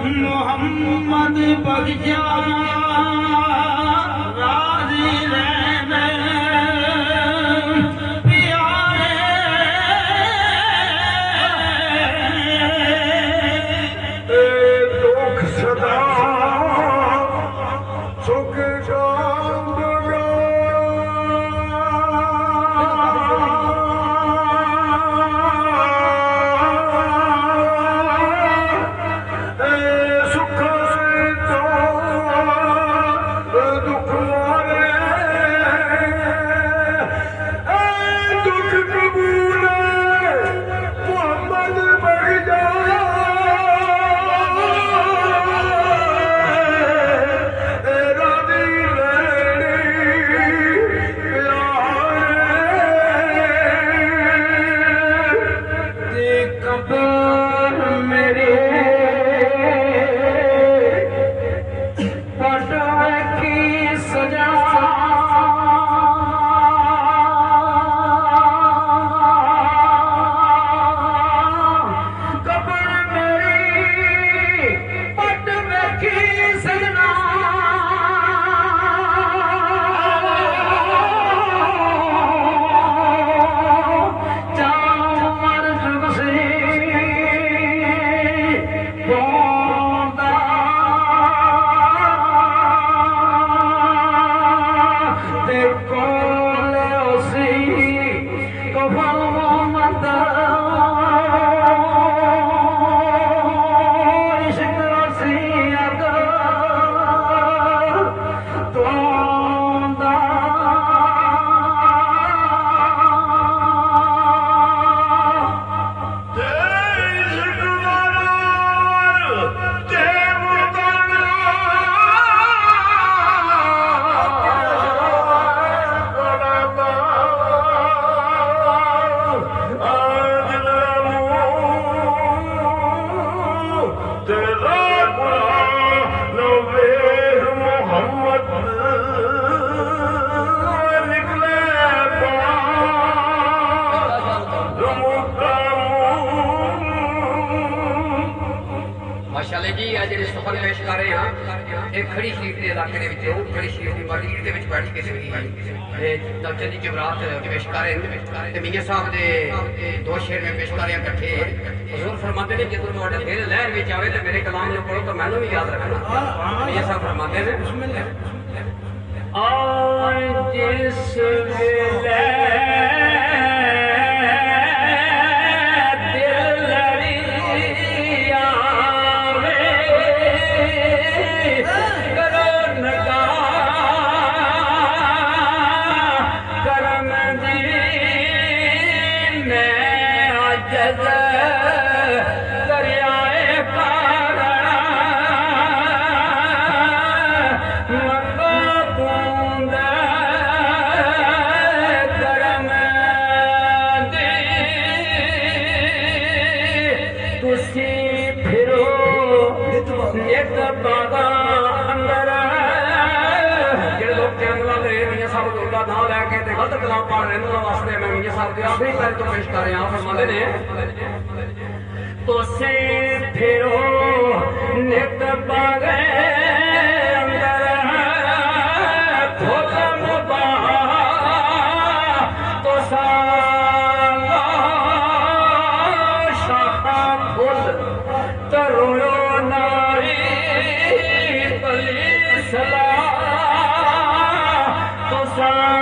मोहम्मद बख्शा राजी रहने प्यारे दुख सदा सुख खड़ी शीट के इलाके खड़ी शीट की मरलीट के बैठ के दर्शन की जबरात पेश कर रहे हैं। मियाँ साहब के दो शेर में पेश कर रहे हैं कट्ठे। हजूर फरमाते हैं जो तुम्हारे दिल लहर में आवे तो मेरे कलाम को पढ़ो तो मैनू भी याद रखना। मियाँ साहब फरमाते हैं जिस आखिरी पैर तो पेश कर रहे हैं फरमाते ने तो से फिरो नित बागे अंदर खोलम बहा तो साला शाखा फुल तरुणो नारी बली सला तो शाखा